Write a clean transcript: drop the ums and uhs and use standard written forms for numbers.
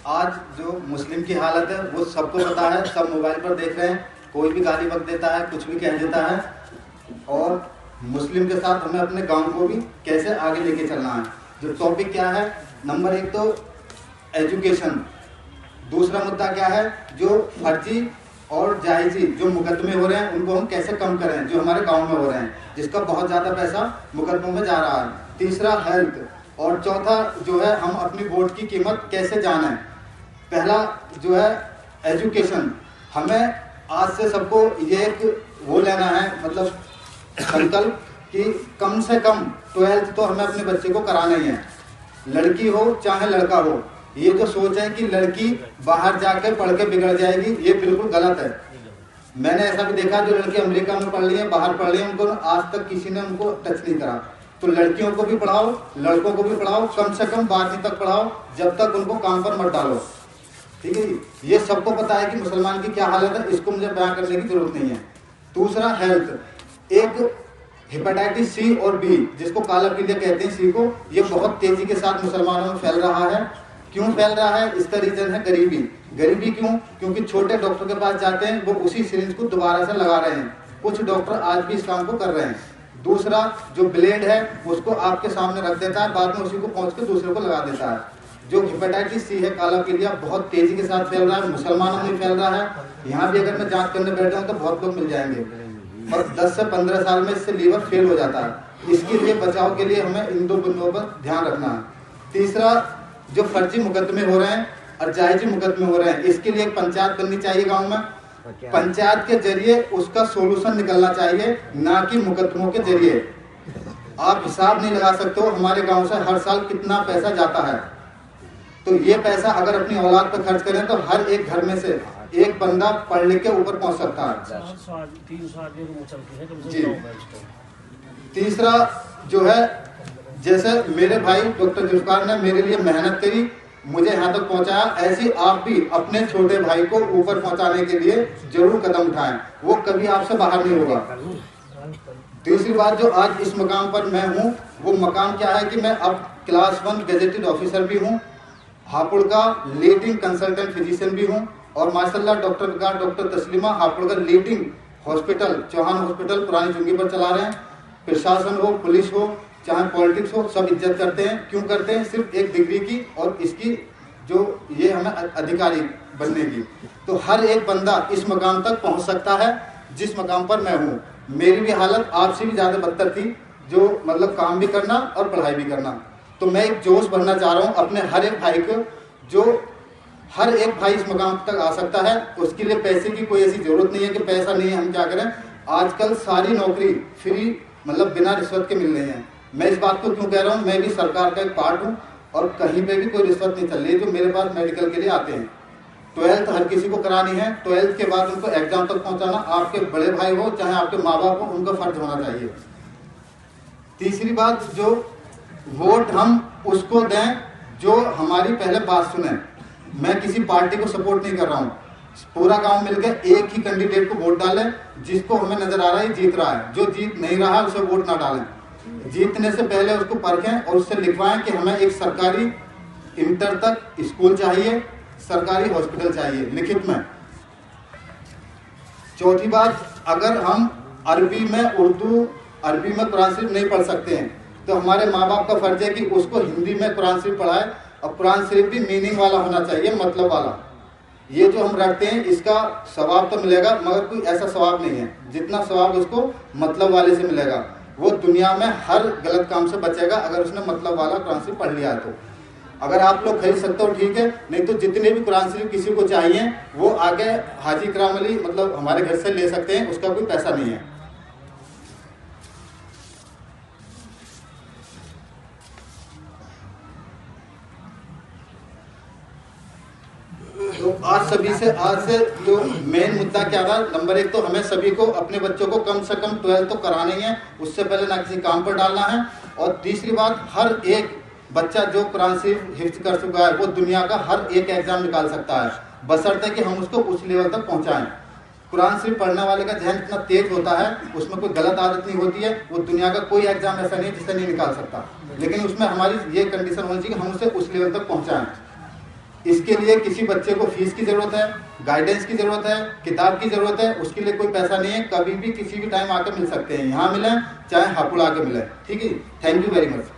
आज जो मुस्लिम की हालत है वो सबको पता है, सब मोबाइल पर देख रहे हैं, कोई भी गाली बक देता है, कुछ भी कह देता है। और मुस्लिम के साथ हमें अपने गांव को भी कैसे आगे लेके चलना है। जो टॉपिक क्या है, नंबर 1 तो एजुकेशन। दूसरा मुद्दा क्या है, जो फर्जी और जायजी जो मुकदमे हो रहे हैं उनको हम कैसे कम करें, जो हमारे गांव में हो रहे हैं, जिसका बहुत ज़्यादा पैसा मुकदमों में जा रहा है। तीसरा हेल्थ, और चौथा जो है हम अपनी वोट की कीमत कैसे जानें। पहला जो है एजुकेशन, हमें आज से सबको ये एक वो लेना है, मतलब संकल्प कि कम से कम 12th तो हमें अपने बच्चे को कराना ही है, लड़की हो चाहे लड़का हो। ये जो सोच है कि लड़की बाहर जाकर पढ़ के बिगड़ जाएगी, ये बिल्कुल गलत है। मैंने ऐसा भी देखा, जो लड़की अमेरिका में पढ़ रही है, बाहर पढ़ रही है, उनको आज तक किसी ने उनको टच नहीं करा। तो लड़कियों को भी पढ़ाओ, लड़कों को भी पढ़ाओ, कम से कम 12वीं तक पढ़ाओ, जब तक उनको काम पर मत डालो। ठीक है जी, ये सबको पता है कि मुसलमान की क्या हालत है, इसको मुझे बयान करने की जरूरत नहीं है। दूसरा हेल्थ, एक हेपेटाइटिस सी और बी, जिसको काला पीलिया कहते हैं सी को, ये बहुत तेजी के साथ मुसलमानों में फैल रहा है। क्यों फैल रहा है, इसका रीजन है गरीबी। गरीबी क्यों? क्योंकि छोटे डॉक्टर के पास जाते हैं, वो उसी सिरिंज को दोबारा से लगा रहे हैं। कुछ डॉक्टर आज भी इस काम को कर रहे हैं। दूसरा जो ब्लेड है उसको आपके सामने रख देता है, बाद में उसी को पहुंच के दूसरे को लगा देता है। जो हेपेटाइटिस सी है, काला पीलिया, बहुत तेजी के साथ फैल रहा है, मुसलमानों में फैल रहा है। यहाँ भी अगर मैं जांच करने बैठा हूँ तो बहुत लोग मिल जाएंगे, और 10 से 15 साल में इससे लीवर फेल हो जाता है। इसके लिए बचाव के लिए हमें इन दो बिंदुओं पर ध्यान रखना है। तीसरा, जो फर्जी मुकदमे हो रहे हैं और जायजी मुकदमे हो रहे हैं, इसके लिए एक पंचायत बननी चाहिए गाँव में। पंचायत के जरिए उसका सोल्यूशन निकलना चाहिए, ना कि मुकदमों के जरिए। आप हिसाब नहीं लगा सकते हो हमारे गांव से हर साल कितना पैसा जाता है। तो ये पैसा अगर अपनी औलाद पर खर्च करें तो हर एक घर में से एक बंदा पढ़ लिख के ऊपर पहुंच सकता है जी। तीसरा जो है, जैसे मेरे भाई डॉक्टर जुल्फकार ने मेरे लिए मेहनत करी, मुझे यहाँ तक पहुँचाया, ऐसे आप भी अपने छोटे भाई को ऊपर पहुँचाने के लिए जरूर कदम उठाएं। वो कभी आपसे बाहर नहीं होगा। तीसरी बात, जो आज इस मकाम पर मैं हूँ, वो मकाम क्या है कि मैं अब क्लास 1 गेजेटेड ऑफिसर भी हूँ, हापुड़ का लीडिंग कंसल्टेंट फिजिशियन भी हूँ, और माशाल्लाह डॉक्टर तस्लीमा हापुड़ का लीडिंग हॉस्पिटल चौहान हॉस्पिटल पुरानी चुंगी पर चला रहे हैं। प्रशासन हो, पुलिस हो, चाहे पॉलिटिक्स हो, सब इज्जत करते हैं। क्यों करते हैं? सिर्फ एक डिग्री की और इसकी जो ये हमें अधिकारी बनने की। तो हर एक बंदा इस मकाम तक पहुंच सकता है जिस मकाम पर मैं हूँ। मेरी भी हालत आपसे भी ज़्यादा बदतर थी, जो मतलब काम भी करना और पढ़ाई भी करना। तो मैं एक जोश भरना चाह रहा हूँ अपने हर एक भाई को, जो हर एक भाई इस मकाम तक आ सकता है। उसके लिए पैसे की कोई ऐसी जरूरत नहीं है कि पैसा नहीं है हम क्या करें। आजकल सारी नौकरी फ्री, मतलब बिना रिश्वत के मिल रही है। मैं इस बात को क्यों कह रहा हूँ, मैं भी सरकार का एक पार्ट हूँ और कहीं पे भी कोई रिश्वत नहीं चल रही है। जो मेरे पास मेडिकल के लिए आते हैं, 12th हर किसी को करानी है, 12th के बाद उनको एग्जाम तक पहुंचाना, आपके बड़े भाई हो चाहे आपके माँ बाप हो, उनका फर्ज होना चाहिए। तीसरी बात, जो वोट हम उसको दें जो हमारी पहले बात सुने। मैं किसी पार्टी को सपोर्ट नहीं कर रहा हूँ। पूरा गांव मिलकर एक ही कैंडिडेट को वोट डालें जिसको हमें नजर आ रहा है जीत रहा है। जो जीत नहीं रहा उसे वोट ना डालें। जीतने से पहले उसको परखें और उससे लिखवाएं कि हमें एक सरकारी इंटर तक स्कूल चाहिए, सरकारी हॉस्पिटल चाहिए, लिखित में। चौथी बात, अगर हम अरबी में कुरान शरीफ नहीं पढ़ सकते हैं तो हमारे माँ बाप का फर्ज है कि उसको हिंदी में कुरान शरीफ पढ़ाए, और कुरान शरीफ भी मीनिंग वाला होना चाहिए, मतलब वाला। ये जो हम रखते हैं इसका सवाब तो मिलेगा, मगर कोई ऐसा सवाब नहीं है जितना सवाब उसको मतलब वाले से मिलेगा। वो दुनिया में हर गलत काम से बचेगा अगर उसने मतलब वाला कुरान शरीफ पढ़ लिया है। तो अगर आप लोग खरीद सकते हो ठीक है, नहीं तो जितने भी कुरान शरीफ किसी को चाहिए वो आगे हाजी इकराम अली मतलब हमारे घर से ले सकते हैं, उसका कोई पैसा नहीं है। तो आज से जो मेन मुद्दा क्या था, नंबर 1 तो हमें सभी को अपने बच्चों को कम से कम 12th तो कराना ही है, उससे पहले ना किसी काम पर डालना है। और तीसरी बात, हर एक बच्चा जो कुरान शरीफ हिफ्ज कर चुका है वो दुनिया का हर एक एग्जाम निकाल सकता है, बशर्ते कि हम उसको उस लेवल तक पहुंचाएं। कुरान शरीफ पढ़ने वाले का जहन इतना तेज होता है, उसमें कोई गलत आदत नहीं होती है, वो दुनिया का कोई एग्जाम ऐसा नहीं जिसे नहीं निकाल सकता। लेकिन उसमें हमारी ये कंडीशन होनी चाहिए कि हम उसे उस लेवल तक पहुंचाएं। इसके लिए किसी बच्चे को फीस की ज़रूरत है, गाइडेंस की ज़रूरत है, किताब की ज़रूरत है, उसके लिए कोई पैसा नहीं है। कभी भी किसी भी टाइम आकर मिल सकते हैं, यहाँ मिलें चाहे हापुड़ आके मिलें। ठीक है, थैंक यू वेरी मच।